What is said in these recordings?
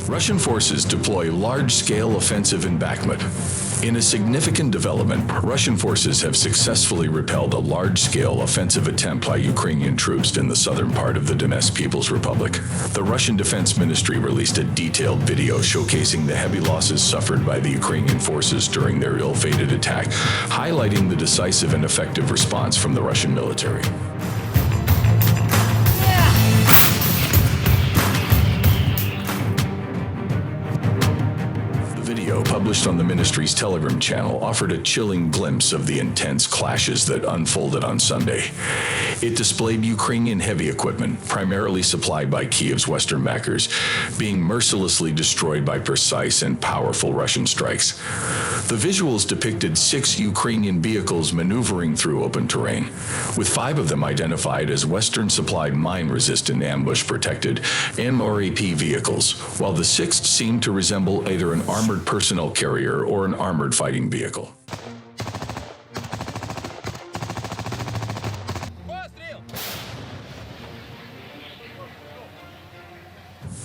Russian forces deploy large-scale offensive in Bakhmut. In a significant development, Russian forces have successfully repelled a large-scale offensive attempt by Ukrainian troops in the southern part of the Donetsk People's Republic. The Russian Defense Ministry released a detailed video showcasing the heavy losses suffered by the Ukrainian forces during their ill-fated attack, highlighting the decisive and effective response from the Russian military. Published on the ministry's Telegram channel, offered a chilling glimpse of the intense clashes that unfolded on Sunday. It displayed Ukrainian heavy equipment, primarily supplied by Kyiv's Western backers, being mercilessly destroyed by precise and powerful Russian strikes. The visuals depicted 6 Ukrainian vehicles maneuvering through open terrain, with 5 of them identified as Western-supplied mine-resistant ambush-protected MRAP vehicles, while the 6th seemed to resemble either an armored personnel carrier or an armored fighting vehicle.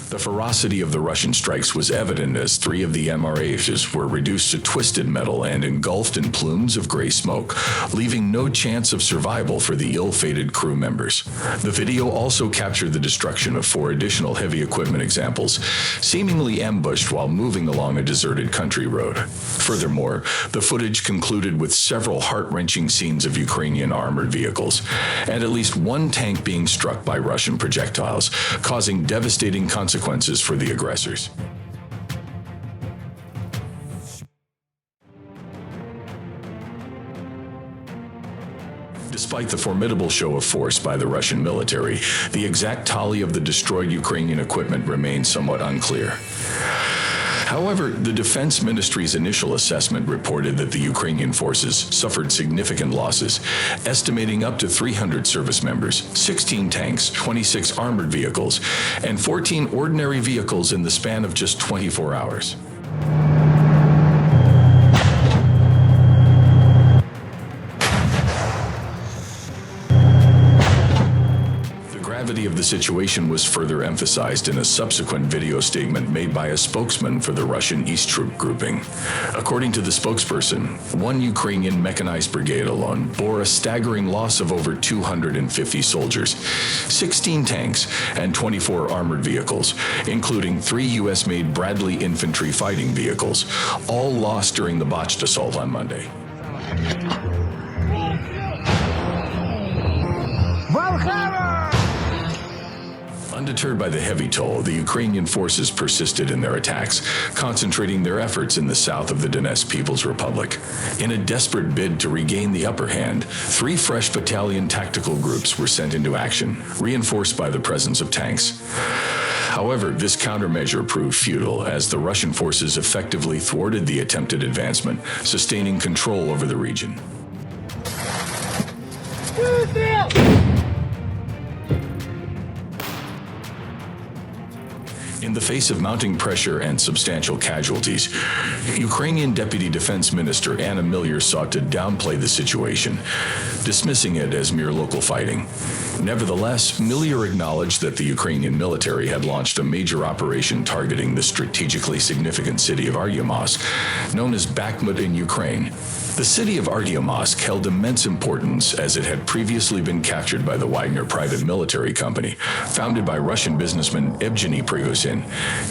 The ferocity of the Russian strikes was evident as 3 of the MRAs were reduced to twisted metal and engulfed in plumes of gray smoke, leaving no chance of survival for the ill-fated crew members. The video also captured the destruction of 4 additional heavy equipment examples, seemingly ambushed while moving along a deserted country road. Furthermore, the footage concluded with several heart-wrenching scenes of Ukrainian armored vehicles, and at least 1 tank being struck by Russian projectiles, causing devastating consequences for the aggressors. Despite the formidable show of force by the Russian military, the exact tally of the destroyed Ukrainian equipment remains somewhat unclear. However, the Defense Ministry's initial assessment reported that the Ukrainian forces suffered significant losses, estimating up to 300 service members, 16 tanks, 26 armored vehicles, and 14 ordinary vehicles in the span of just 24 hours. The gravity of the situation was further emphasized in a subsequent video statement made by a spokesman for the Russian East Troop grouping. According to the spokesperson, 1 Ukrainian mechanized brigade alone bore a staggering loss of over 250 soldiers, 16 tanks, and 24 armored vehicles, including 3 U.S.-made Bradley infantry fighting vehicles, all lost during the botched assault on Monday. Undeterred by the heavy toll, the Ukrainian forces persisted in their attacks, concentrating their efforts in the south of the Donetsk People's Republic. In a desperate bid to regain the upper hand, 3 fresh battalion tactical groups were sent into action, reinforced by the presence of tanks. However, this countermeasure proved futile as the Russian forces effectively thwarted the attempted advancement, sustaining control over the region. In the face of mounting pressure and substantial casualties, Ukrainian Deputy Defense Minister Anna Miller sought to downplay the situation, dismissing it as mere local fighting. Nevertheless, Miller acknowledged that the Ukrainian military had launched a major operation targeting the strategically significant city of Artyomsk, known as Bakhmut in Ukraine. The city of Artyomsk held immense importance as it had previously been captured by the Wagner private military company, founded by Russian businessman Evgeny Prigozhin,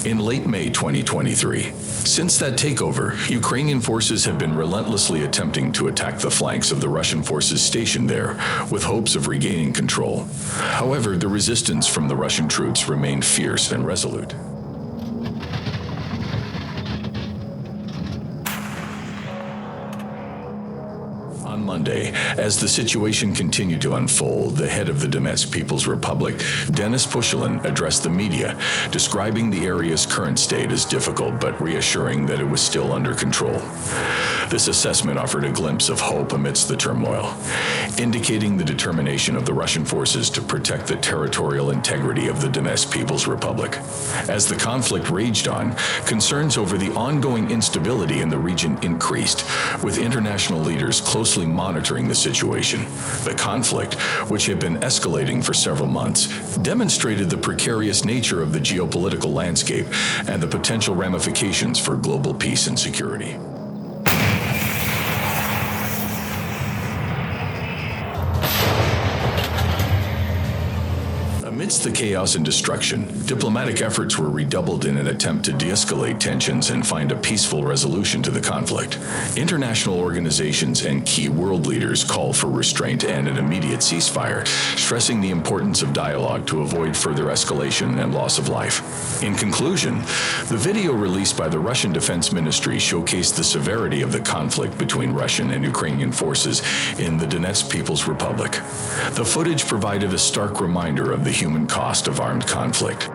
in late May 2023. Since that takeover, Ukrainian forces have been relentlessly attempting to attack the flanks of the Russian forces stationed there, with hopes of regaining control. However, the resistance from the Russian troops remained fierce and resolute. On Monday, as the situation continued to unfold, the head of the Donetsk People's Republic, Denis Pushilin, addressed the media, describing the area's current state as difficult but reassuring that it was still under control. This assessment offered a glimpse of hope amidst the turmoil, indicating the determination of the Russian forces to protect the territorial integrity of the Donetsk People's Republic. As the conflict raged on, concerns over the ongoing instability in the region increased, with international leaders closely monitoring monitoring the situation. The conflict, which had been escalating for several months, demonstrated the precarious nature of the geopolitical landscape and the potential ramifications for global peace and security. Amidst the chaos and destruction, diplomatic efforts were redoubled in an attempt to de-escalate tensions and find a peaceful resolution to the conflict. International organizations and key world leaders called for restraint and an immediate ceasefire, stressing the importance of dialogue to avoid further escalation and loss of life. In conclusion, the video released by the Russian Defense Ministry showcased the severity of the conflict between Russian and Ukrainian forces in the Donetsk People's Republic. The footage provided a stark reminder of the human cost of armed conflict.